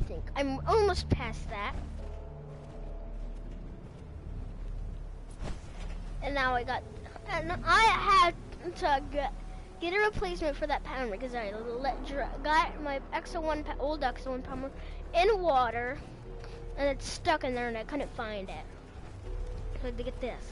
think. I'm almost past that. And now I had to get a replacement for that power because I got my old XO1 power in water, and it's stuck in there, and I couldn't find it. So I had to get this.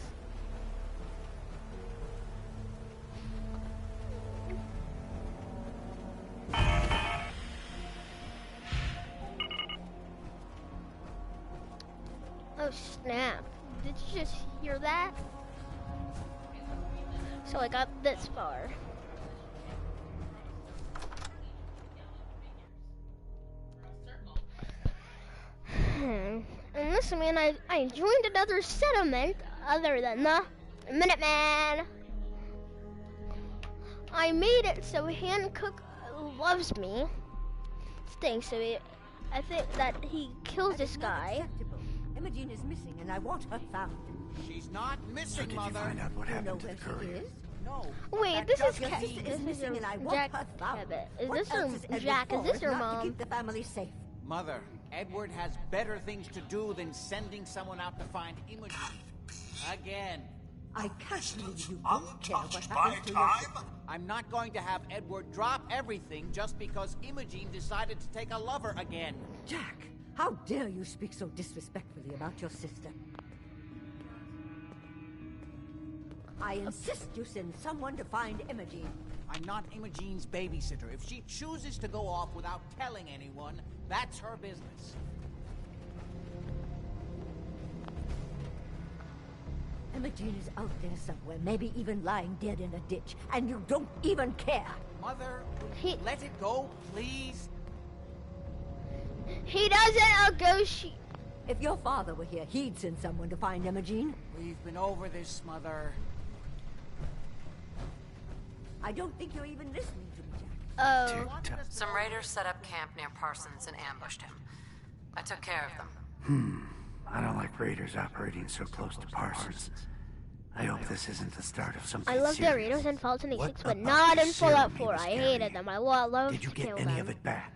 Oh snap! Did you just hear that? So I got this far. And listen, man, I joined another settlement other than the Minuteman. I made it so Hancock loves me. Stinks, so I think that he kills this guy. Imogen is missing, and I want her found. She's not missing, so did Mother. You find out what happened to the courier? No. Wait, this is Jack. Jack. Is this your mom? To keep the family safe. Mother, Edward has better things to do than sending someone out to find Imogen. Again. I can't believe you don't care what happens to your sister. I'm not going to have Edward drop everything just because Imogen decided to take a lover again. Jack, how dare you speak so disrespectfully about your sister? I insist you send someone to find Imogen. I'm not Imogen's babysitter. If she chooses to go off without telling anyone, that's her business. Imogen is out there somewhere, maybe even lying dead in a ditch, and you don't even care. Mother, let it go, please. He doesn't go. If your father were here, he'd send someone to find Imogen. We've been over this, Mother. I don't think you're even listening to me, Oh. Jack. Some raiders set up camp near Parsons and ambushed him. I took care of them. I don't like raiders operating so close to Parsons. I hope this isn't the start of something I loved the serious. raiders in Fallout 76, What but not about in the Fallout serum he 4. was I carrying? hated them. I loved Did you to get kill any them. of it back?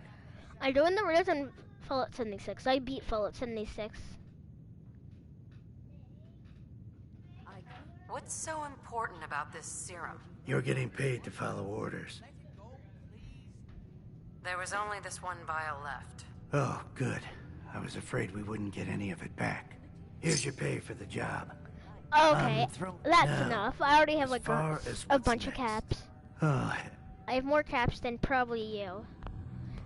I joined the raiders in Fallout 76. I beat Fallout 76. What's so important about this serum? You're getting paid to follow orders. There was only this one vial left. Oh, good. I was afraid we wouldn't get any of it back. Here's your pay for the job. Okay, that's Now, enough. I already have like far as a what's bunch of next. caps. Oh, I have more caps than probably you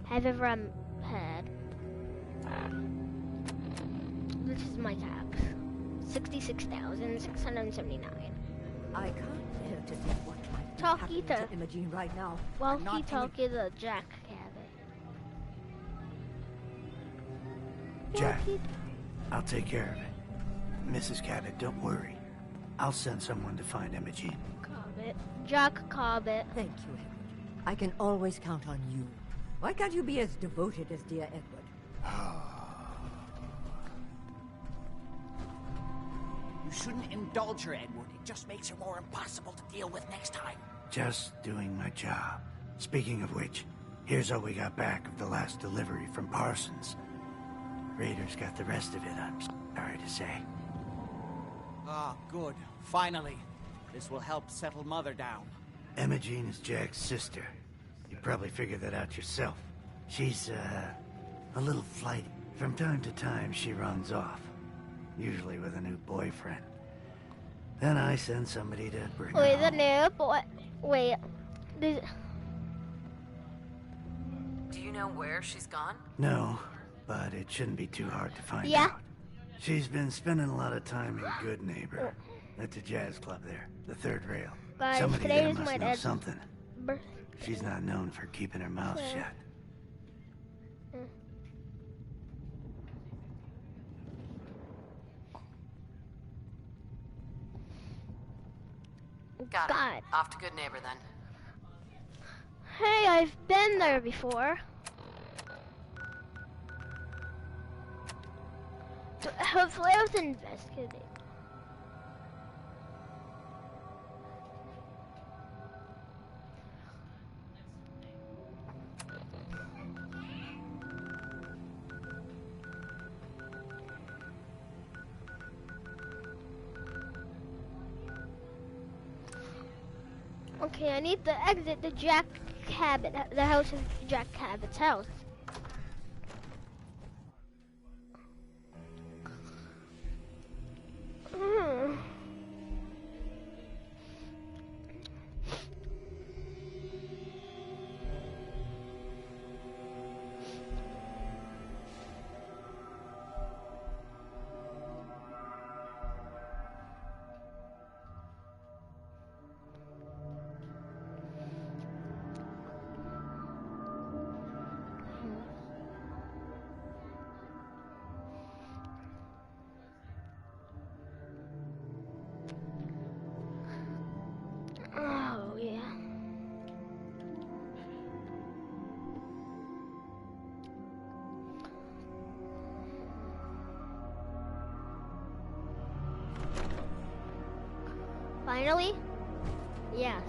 have ever had. This is my caps. 66,679. I can't bear to think what might be Talkie happening to to Imogen right now. Well, not he talking to Jack Cabot. Jack, I'll take care of it. Mrs. Cabot, don't worry. I'll send someone to find Imogen. Cabot. Jack Cabot. Thank you, Edward. I can always count on you. Why can't you be as devoted as dear Edward? You shouldn't indulge her, Edward. It just makes her more impossible to deal with next time. Just doing my job. Speaking of which, here's all we got back of the last delivery from Parsons. Raiders got the rest of it, I'm sorry to say. Ah, good. Finally. This will help settle Mother down. Imogen is Jack's sister. You probably figured that out yourself. She's, a little flighty. From time to time, she runs off. Usually with a new boyfriend. Then I send somebody to bring her Wait, the home. new boy. Wait. Do you know where she's gone? No, but it shouldn't be too hard to find Yeah. out. She's been spending a lot of time in Good Neighbor. That's a jazz club there, the third rail. Guys, Somebody today there is must my know dad's something. birthday. She's not known for keeping her mouth Yeah. shut. Got God. it. Off to Good Neighbor then. Hey, I've been there before. Hopefully I was investigating. Okay, I need to exit the Jack Cabot, the house of Jack Cabot's house. Hmm. Oh, yeah. Finally? Yes.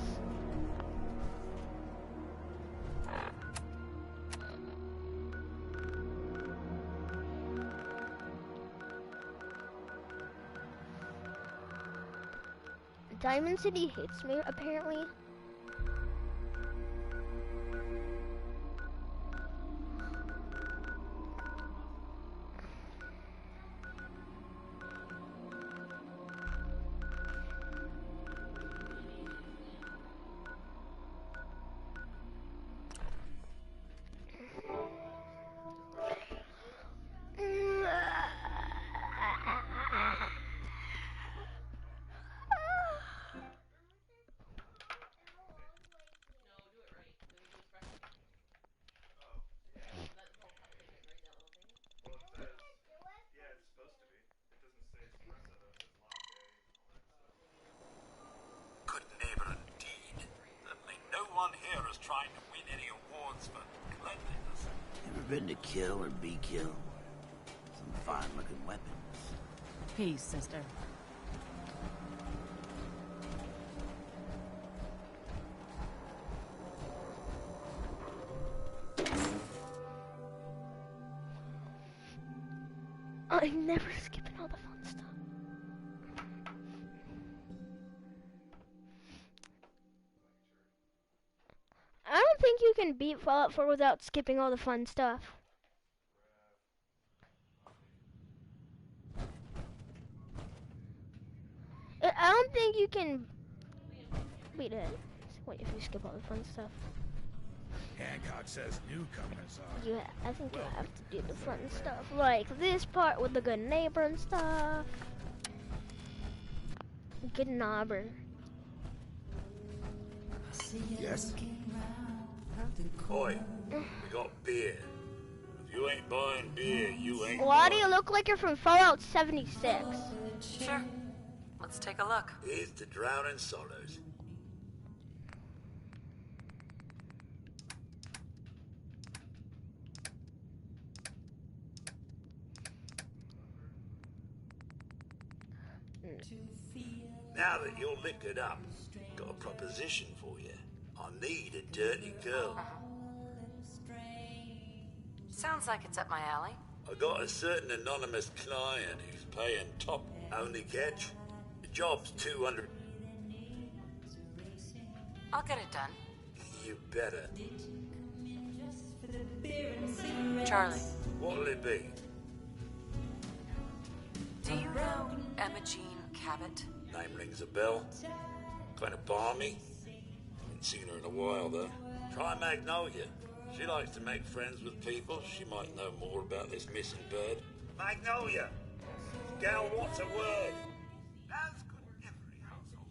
Diamond City hates me, apparently. Good neighbor indeed. Certainly no one here is trying to win any awards for cleanliness. Ever been to kill or be killed? Some fine-looking weapons. Peace, sister. I'm never skipping all the fun stuff. I don't think you can beat Fallout 4 without skipping all the fun stuff. I don't think you can beat it. Wait, if you skip all the fun stuff. Hancock says newcomers are. Yeah, I think you have to do the fun stuff, like this part with the good neighbor and stuff. Good neighbor. Yes? Oi, we got beer. If you ain't buying beer, you ain't Why do buying. you look like you're from Fallout 76? Sure. Let's take a look. Here's to drowning sorrows. Now that you're liquored up, got a proposition for you. I need a dirty girl. Sounds like it's up my alley. I got a certain anonymous client who's paying top. Only catch? The job's 200. I'll get it done. You better. Charlie, What'll it be? do you know Emma Jean Cabot? Name rings a bell. Kind of balmy. Haven't seen her in a while, though. Try Magnolia. She likes to make friends with people. She might know more about this missing bird. Magnolia! Gal wants a word. As could every household.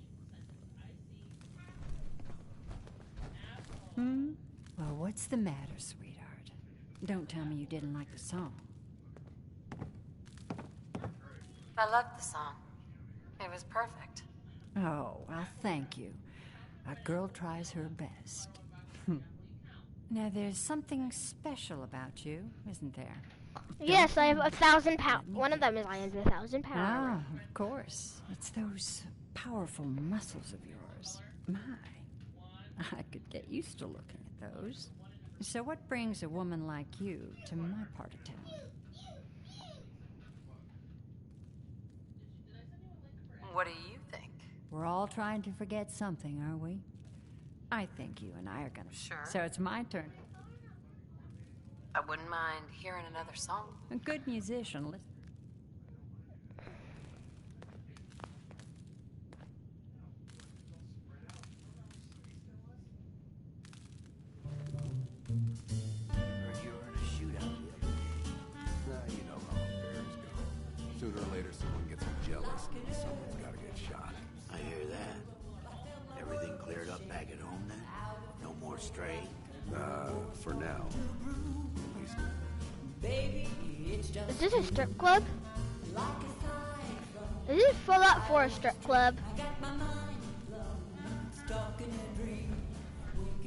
Well, what's the matter, sweetheart? Don't tell me you didn't like the song. I loved the song. It was perfect. Oh, well, thank you. A girl tries her best. Now, there's something special about you, isn't there? Yes, I have 1,000 power. One of them is I have 1,000 power. Ah, of course. It's those powerful muscles of yours. My, I could get used to looking at those. So what brings a woman like you to my part of town? What do you think? We're all trying to forget something, are we? I think you and I are gonna... Sure. So it's my turn. I wouldn't mind hearing another song. A good musician. Heard you were in a shootout the other day. You know how affairs go. Sooner or later, someone gets jealous and someone's got to get shot. I hear that. Everything cleared up back at home then? No more stray? For now. At least. Is this a strip club? Is this Fallout 4 a strip club?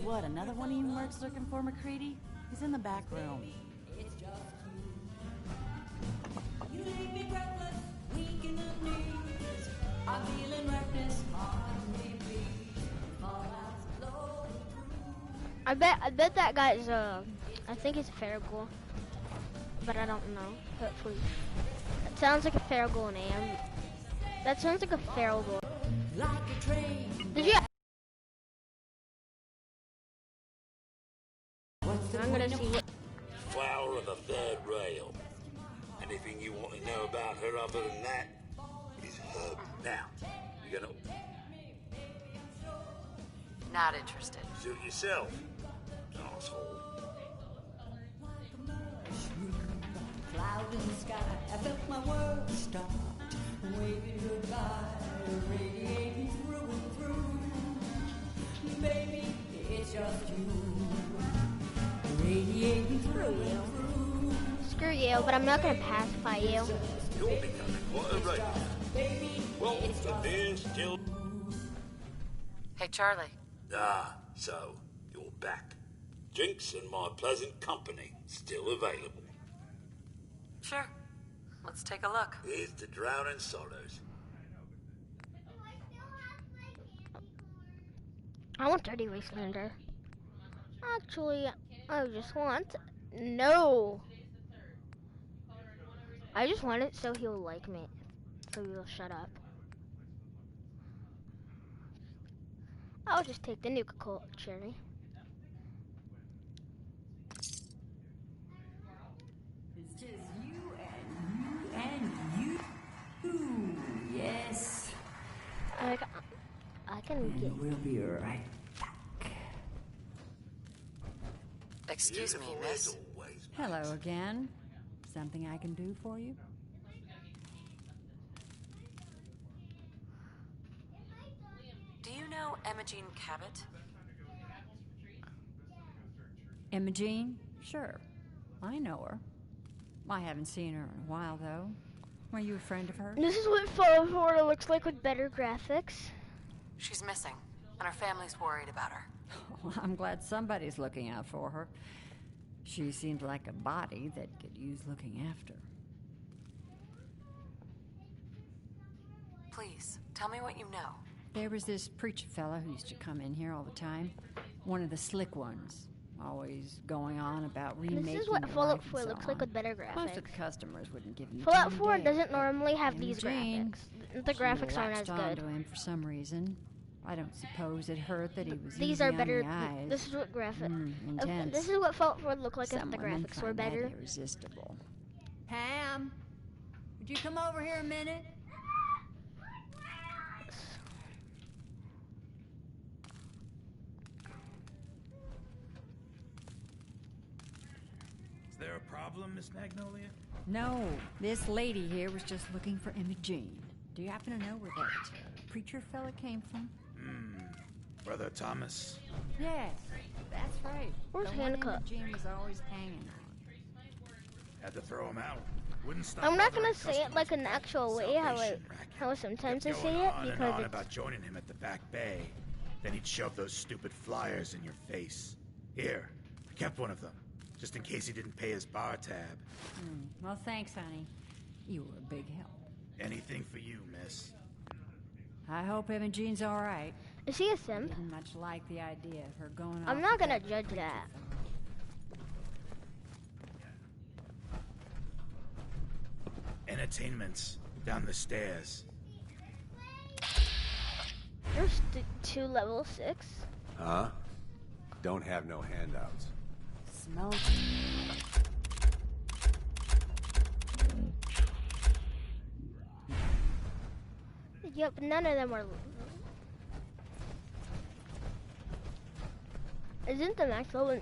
What, another one of you mercs looking for McCready? He's in the back room. I bet that guy's I think he's a Farragle, but I don't know. Hopefully, that sounds like a Farragle name. That sounds like a Farragle. Did you? I'm gonna see it. Flower of the third rail. Anything you want to know about her other than that is her. Now, you're gonna Not interested. suit yourself, asshole. Cloud in the sky, I felt my world start waving goodbye, radiating through and through. Baby, it's just you, radiating through and through. Screw you, but I'm not gonna pacify you. You're becoming quite a racist. Well, the beer's still... Hey, Charlie. Ah, so, you're back. Drinks and my pleasant company still available. Sure. Let's take a look. Here's to drowning sorrows. I want Dirty Wastelander. Actually, I just want... No! I just want it so he'll like me. So he'll shut up. I'll just take the Nuka-Cola cherry. It's just you and you. Yes. Like, I can get... We'll be right back. Excuse me, miss. Hello again. Something I can do for you? Do you know Emma Jean Cabot? Imogene? Sure. I know her. I haven't seen her in a while, though. Were you a friend of hers? This is what Fallout 4 looks like with better graphics. She's missing, and her family's worried about her. Well, I'm glad somebody's looking out for her. She seemed like a body that could use looking after. Please, tell me what you know. There was this preacher fella who used to come in here all the time. One of the slick ones. Always going on about remaking This is what your Fallout life and 4 so looks like on. with better Most of graphics. the customers wouldn't give him Fallout time 4 day. doesn't normally have these Imogene, graphics. The graphics aren't as she good. latched onto him for some reason. I don't suppose it hurt that he was These easy are on better. the eyes. This is what Intense. This is what Fallout 4 looked like Some if the women graphics were find that better. irresistible. Pam, would you come over here a minute? Is there a problem, Miss Magnolia? No, this lady here was just looking for Imogene. Do you happen to know where that preacher fella came from? Brother Thomas. Yes, that's right. Where's the one Handcuff? Imogene was always hanging on. Had to throw him out. Wouldn't stop I'm not bothering gonna say it like an customers actual with way how Salvation racket. how sometimes I Kept say going it on and because on it's about joining him at the back bay. Then he'd shove those stupid flyers in your face. Here, I kept one of them, just in case he didn't pay his bar tab. Well, thanks, honey. You were a big help. Anything for you, miss. I hope Imogene's all right. Is he a simp? Didn't much like the idea of her going I'm off not with gonna that judge preacher that. fella. Entertainment's down the stairs. There's 2 level 6. Huh? Don't have no handouts. Smells. Yep, none of them are. Isn't the max level an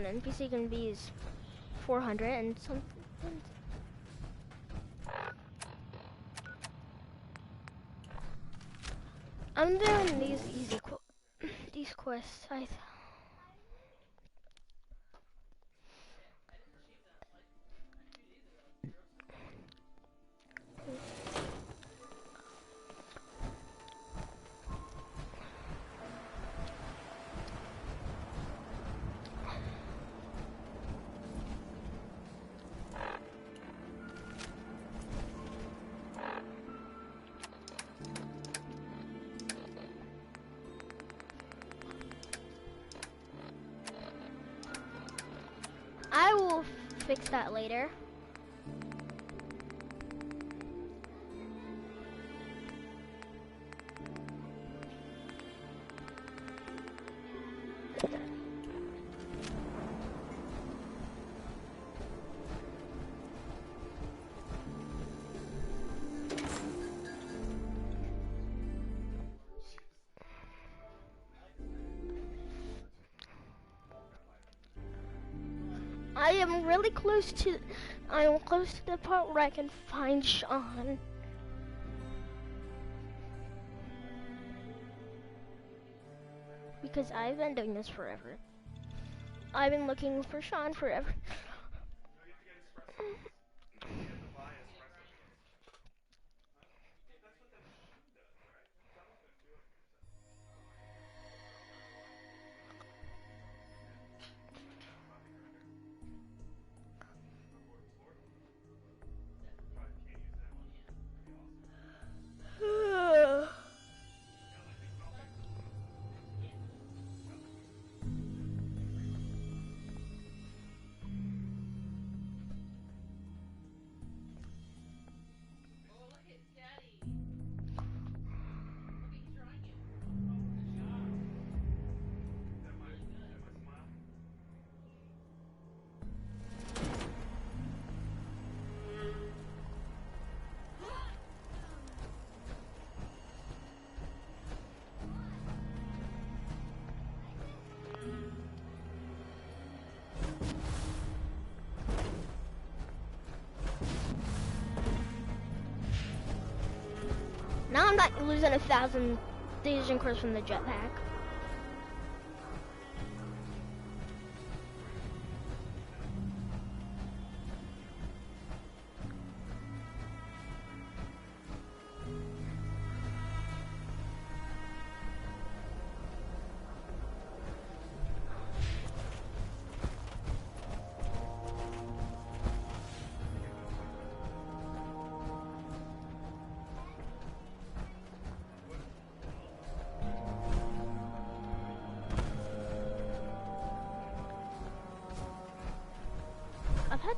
NPC can be is 400 and something? I'm doing these quests. I will fix that later. I'm really close to. I'm close to the part where I can find Sean. Because I've been doing this forever. I've been looking for Sean forever. Now I'm not losing 1,000 station cores from the jetpack.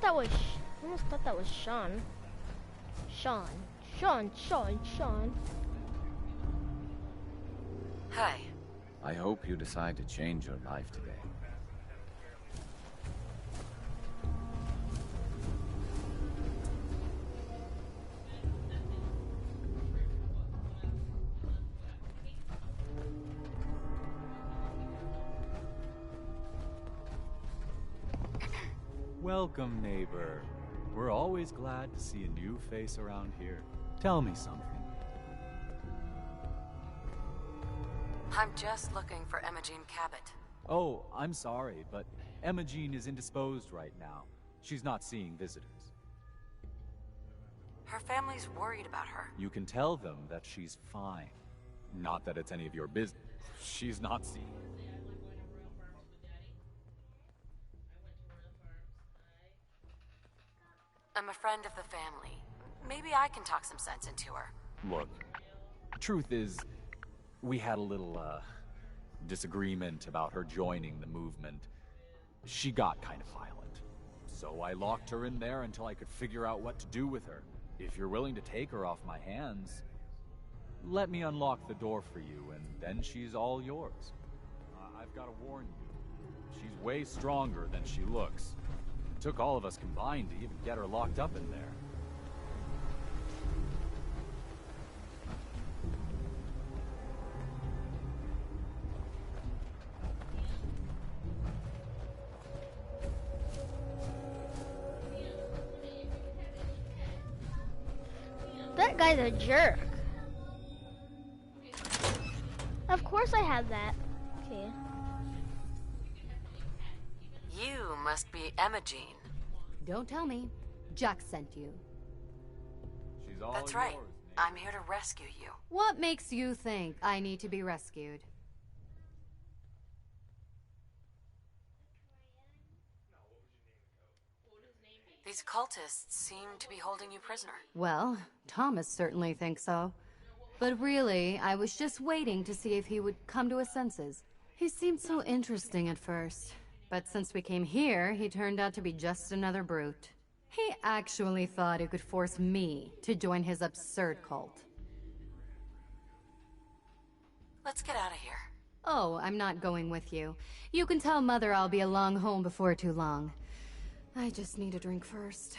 I almost thought that was Sean. Sean. Hi. I hope you decide to change your life today. Welcome, neighbor. We're always glad to see a new face around here. Tell me something. I'm just looking for Imogene Cabot. Oh, I'm sorry, but Imogene is indisposed right now. She's not seeing visitors. Her family's worried about her. You can tell them that she's fine. Not that it's any of your business. She's not seeing. I'm a friend of the family. Maybe I can talk some sense into her. Look, truth is, we had a little, disagreement about her joining the movement. She got kind of violent. So I locked her in there until I could figure out what to do with her. If you're willing to take her off my hands, let me unlock the door for you, and then she's all yours. I've gotta warn you. She's way stronger than she looks. It took all of us combined to even get her locked up in there. That guy's a jerk. Of course I have that. Okay. You must be Emma Jean. Don't tell me. Jack sent you. She's all That's right. yours, I'm here to rescue you. What makes you think I need to be rescued? These cultists seem to be holding you prisoner. Well, Thomas certainly thinks so. But really, I was just waiting to see if he would come to his senses. He seemed so interesting at first, but since we came here, he turned out to be just another brute. He actually thought he could force me to join his absurd cult. Let's get out of here. Oh, I'm not going with you. You can tell Mother I'll be along home before too long. I just need a drink first.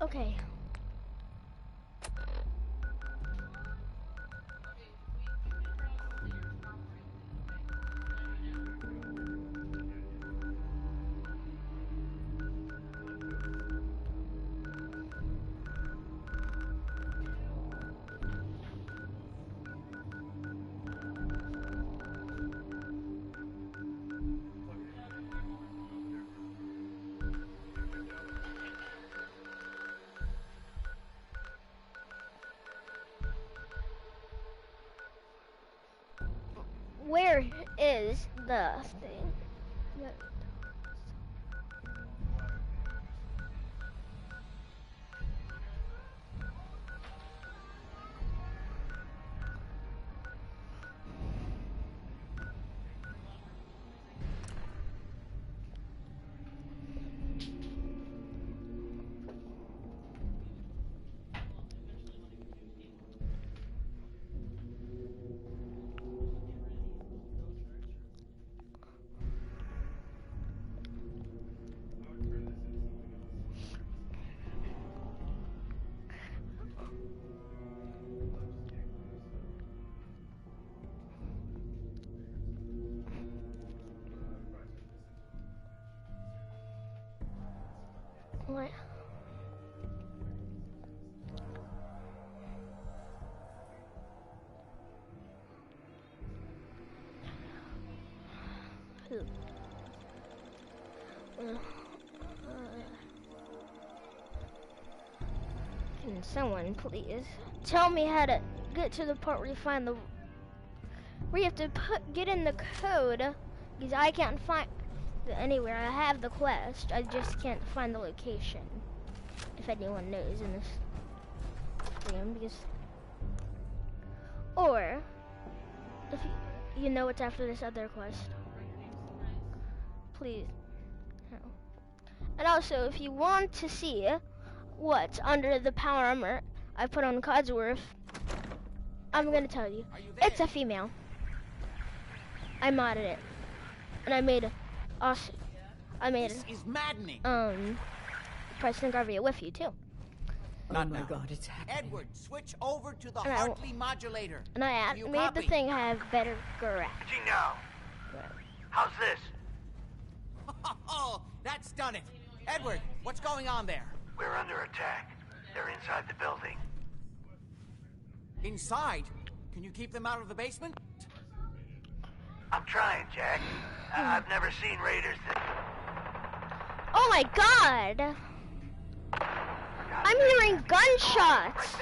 Okay. Where is the thing? What? Can someone please tell me how to get to the part where you find the... where you have to get in the code, because I can't find it anywhere. I have the quest, I just can't find the location. If anyone knows in this game, because... Or, if you know what's after this other quest, please. No. And also, if you want to see what's under the power armor I put on Codsworth, I'm gonna tell you. It's a female. I modded it, and I made This is maddening. Preston Garvey with you too. Not my now. God, it's happening. Edward, switch over to the And Hartley modulator. And I Do you made the copy? thing have better graphics. now. How's this? Oh, that's done it. Edward, what's going on there? We're under attack. They're inside the building. Inside? Can you keep them out of the basement? I'm trying, Jack. I've never seen raiders that... Oh my God! I'm hearing gunshots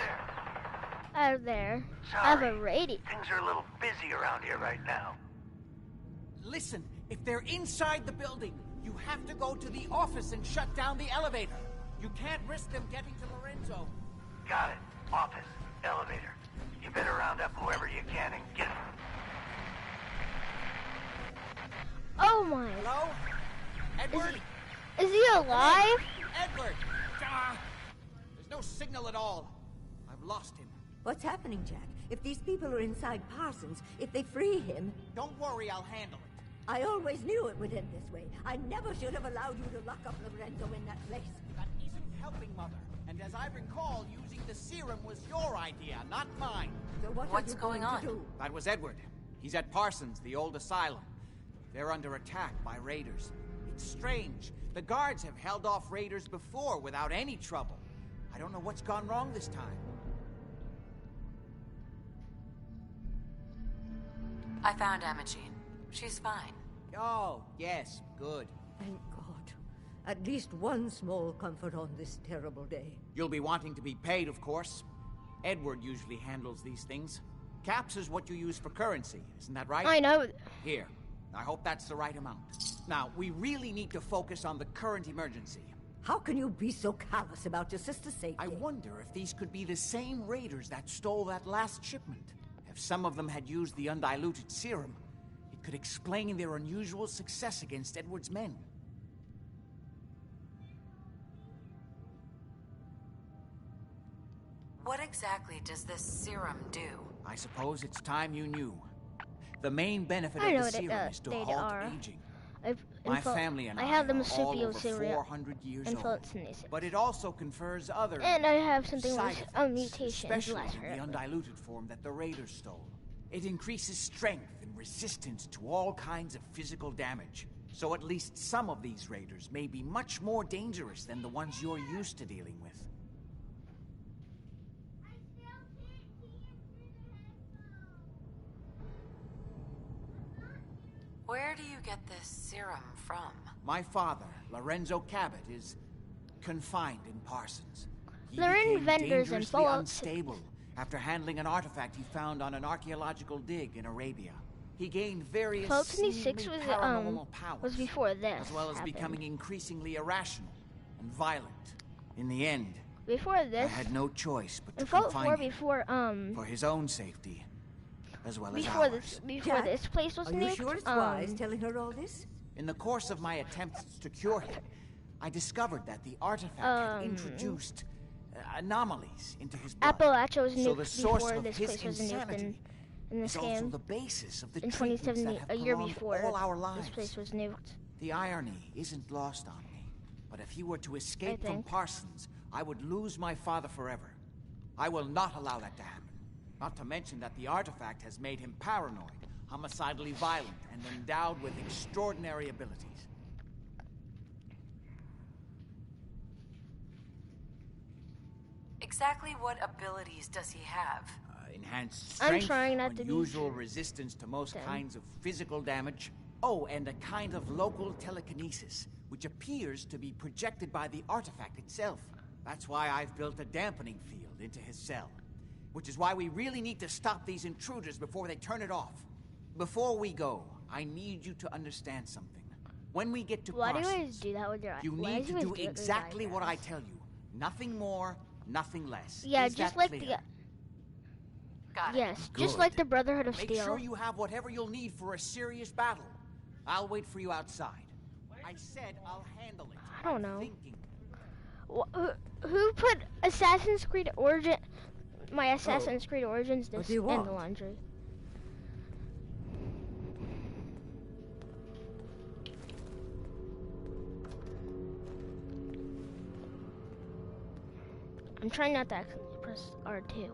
out of there. I have a radio. Things are a little busy around here right now. Listen, if they're inside the building, you have to go to the office and shut down the elevator. You can't risk them getting to Lorenzo. Got it. Office. Elevator. You better round up whoever you can and get... Oh my. Hello? Edward? Is he alive? Edward! There's no signal at all. I've lost him. What's happening, Jack? If these people are inside Parsons, if they free him... Don't worry, I'll handle it. I always knew it would end this way. I never should have allowed you to lock up Lorenzo in that place. That isn't helping, Mother. And as I recall, using the serum was your idea, not mine. So what's going on? To do? That was Edward. He's at Parsons, the old asylum. They're under attack by raiders. It's strange. The guards have held off raiders before without any trouble. I don't know what's gone wrong this time. I found Imogene. She's fine. Oh, yes, good. Thank God. At least one small comfort on this terrible day. You'll be wanting to be paid, of course. Edward usually handles these things. Caps is what you use for currency, isn't that right? I know. Here. I hope that's the right amount. Now, we really need to focus on the current emergency. How can you be so callous about your sister's safety? I wonder if these could be the same raiders that stole that last shipment. If some of them had used the undiluted serum, it could explain their unusual success against Edward's men. What exactly does this serum do? I suppose it's time you knew. The main benefit I of know the serum is to halt aging. My family and I have the are all marsupial over serum 400 years old. influence. But it also confers other And I have something side with effects, mutations. especially Last in the forever. undiluted form that the raiders stole. It increases strength and resistance to all kinds of physical damage. So at least some of these raiders may be much more dangerous than the ones you're used to dealing with. Where do you get this serum from? My father, Lorenzo Cabot, is confined in Parsons. He They're in became vendors and dangerously Fallout unstable after handling an artifact he found on an archaeological dig in Arabia. He gained various Fallout 76 seemingly was paranormal powers, was before this. as well as happened. becoming increasingly irrational and violent. In the end, Before this, I had no choice but to in Fallout confine 4 him before for his own safety, as well as before ours. before this place was Are you nuked, sure it's wise telling her all this? In the course of my attempts to cure him, I discovered that the artifact had introduced anomalies into his blood. Appalachia was So the nuked source before of this his place was nuked insanity in the is also scam. the basis of the In treatments 2070, that have a year prolonged before all our lives. this place was nuked. The irony isn't lost on me, but if he were to escape from think. Parsons, I would lose my father forever. I will not allow that to happen. Not to mention that the artifact has made him paranoid, homicidally violent, and endowed with extraordinary abilities. Exactly what abilities does he have? Enhanced I'm strength, trying not to be unusual resistance to most kinds of physical damage. Oh, and a kind of local telekinesis, which appears to be projected by the artifact itself. That's why I've built a dampening field into his cell. Which is why we really need to stop these intruders before they turn it off. Before we go, I need you to understand something. When we get to Why do you Parsons, always do that with your eyes? you need to do exactly what I tell you. Nothing more, nothing less. Yeah, Is just that like clear? Yes, just like the Brotherhood of Make Steel. sure you have whatever you'll need for a serious battle. I'll wait for you outside. I said I'll handle it. I don't know. Thinking. Who put Assassin's Creed Origin, my Assassin's Creed Origins What disc do you in want? the laundry? I'm trying not to accidentally press R2.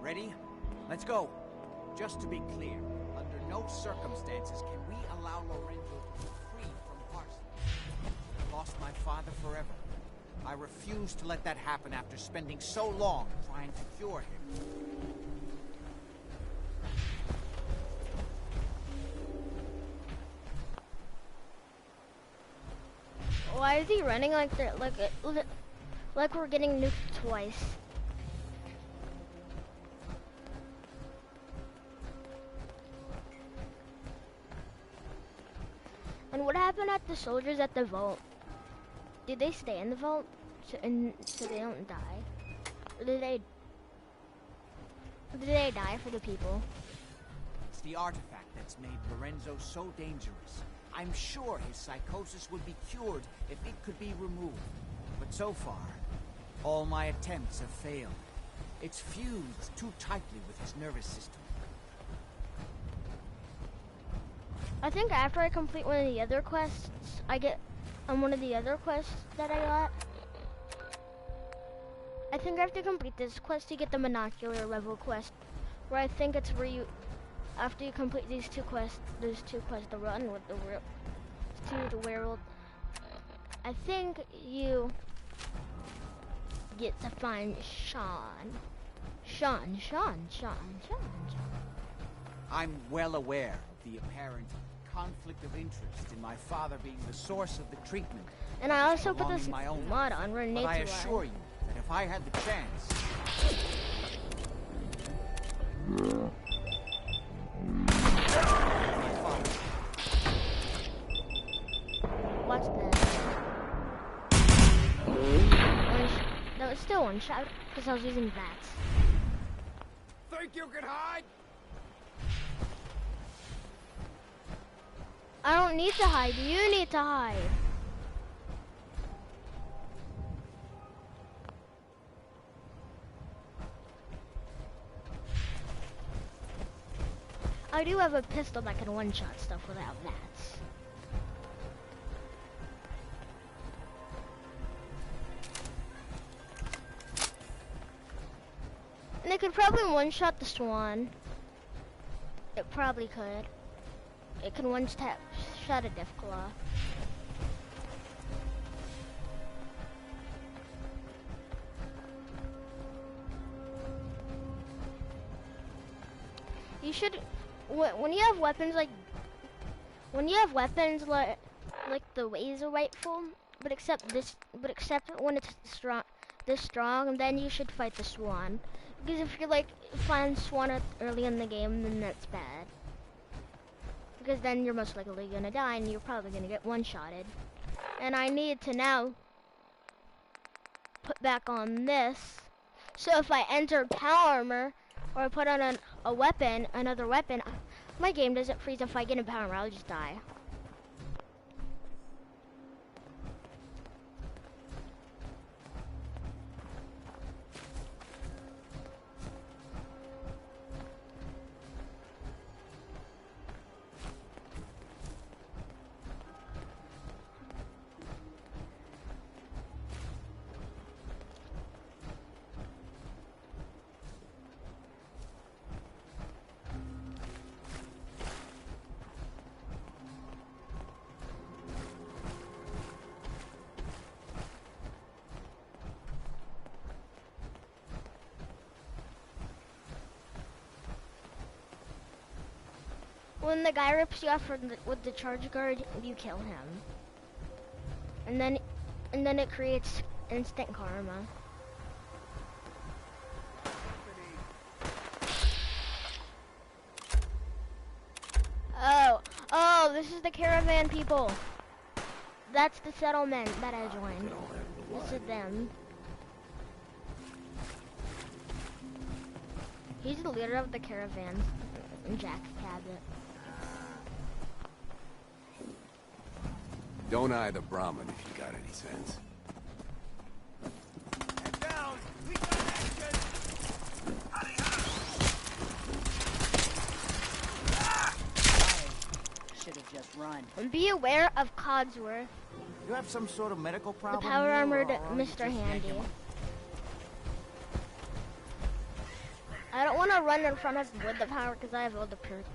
Ready? Let's go. Just to be clear, under no circumstances can we allow Lorenzo to be free from Parsons. I lost my father forever. I refuse to let that happen after spending so long trying to cure him. Why is he running like they're like we're getting nuked twice? And what happened at the soldiers at the vault? Did they stay in the vault so they don't die? Or did they die for the people? It's the artifact that's made Lorenzo so dangerous. I'm sure his psychosis would be cured if it could be removed. But so far, all my attempts have failed. It's fused too tightly with his nervous system. I think after I complete one of the other quests, I get on one of the other quests that I got. I think I have to complete this quest to get the monocular level quest, where I think it's where you, after you complete these two quests, there's two quests to run with the werewolf. I think you get to find Sean. I'm well aware of the apparent conflict of interest in my father being the source of the treatment. And I also put this my own mod on where But I assure you that if I had the chance... Watch that. That was still one shot because I was using bats. Think you can hide? I don't need to hide. You need to hide. I do have a pistol that can one-shot stuff without bats. And it could probably one-shot the swan. It probably could. It can one-shot a Deathclaw. You should, when you have weapons like the laser rifle, but except when it's this strong, then you should fight the swan. Because if you find swan early in the game, then that's bad. Because then you're most likely gonna die, and you're probably gonna get one-shotted. And I need to now put back on this, so if I enter power armor or I put on another weapon, my game doesn't freeze. If I get in power armor, I'll just die. When the guy rips you off with the charge guard, you kill him. And then it creates instant karma. Oh, this is the caravan people. That's the settlement that I joined. This is them. He's the leader of the caravan, Jack Cabot. Don't eye the Brahmin if you got any sense. Head down! We got action! Should have just run. And be aware of Codsworth. You have some sort of medical problem? The power armored Mr. Handy. I don't want to run in front of him with the power because I have all the perk.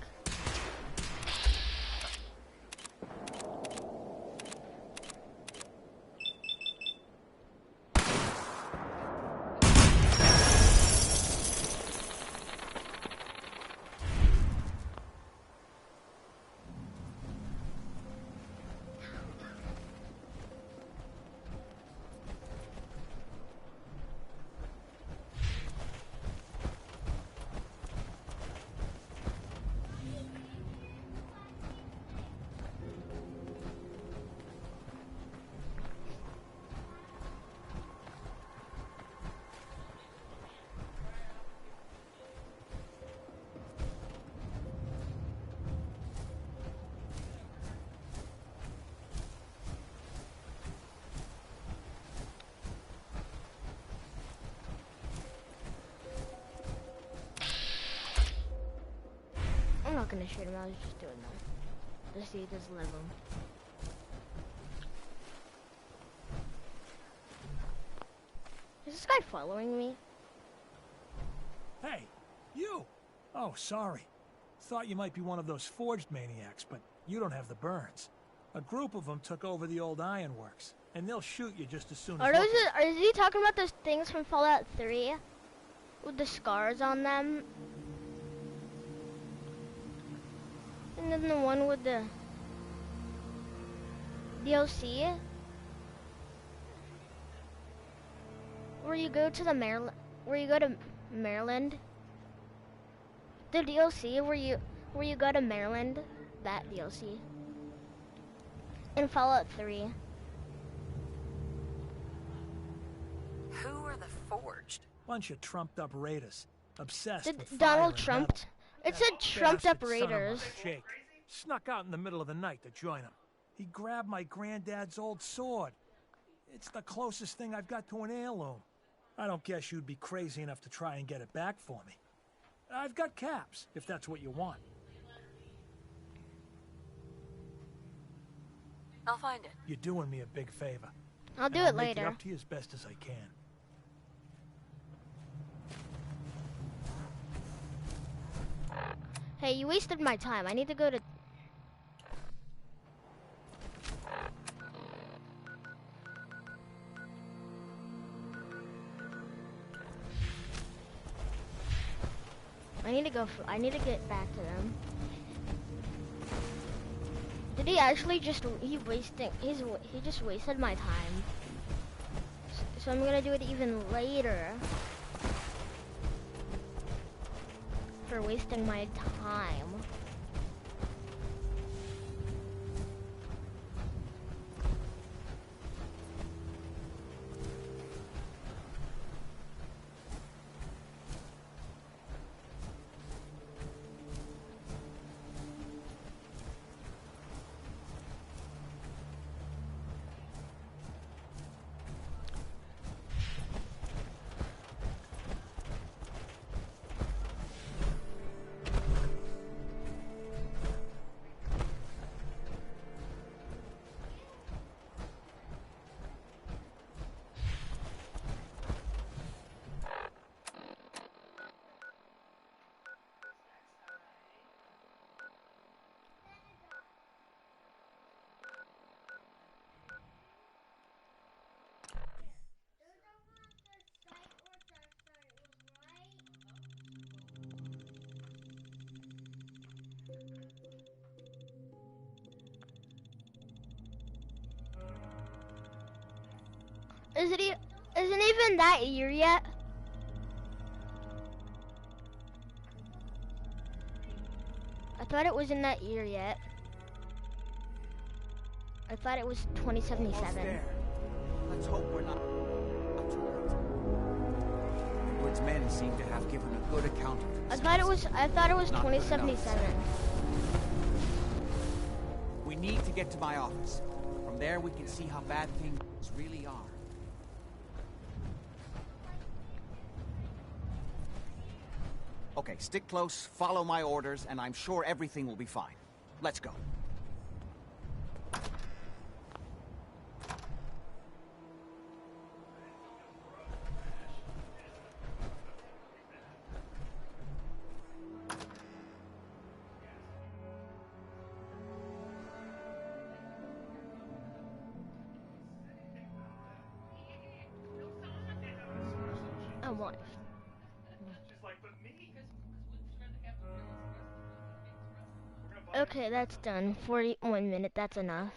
I'm not gonna shoot him, I was just doing that. To see this level. Is this guy following me? Hey, you! Oh, sorry. Thought you might be one of those forged maniacs, but you don't have the burns. A group of them took over the old ironworks, and they'll shoot you just as soon as... Is he talking about those things from Fallout 3? With the scars on them? And then the one with the DLC, where you go to the Maryland. The DLC where you go to Maryland, that DLC. In Fallout 3. Who are the Forged? Bunch of trumped up raiders, obsessed Did with Donald fire and Trump? metal. It said trumped up Bastard son of a raiders. Jake snuck out in the middle of the night to join him. He grabbed my granddad's old sword. It's the closest thing I've got to an heirloom. I don't guess you'd be crazy enough to try and get it back for me. I've got caps, if that's what you want. I'll find it. You're doing me a big favor. I'll do and it I'll make later. it up to you as best as I can. Hey, you wasted my time. I need to go to... I need to get back to them. Did he actually just... He just wasted my time. So I'm gonna do it even later. For wasting my time. Isn't even that year yet? I thought it was in that year yet. I thought it was 2077. Let's hope we're not too late. Edward's men seem to have given a good account of I themselves. thought it was Not good enough, 2077. We need to get to my office. From there we can see how bad things really are. Okay, stick close, follow my orders, and I'm sure everything will be fine. Let's go. wife. Okay, that's done. 41 minutes, that's enough.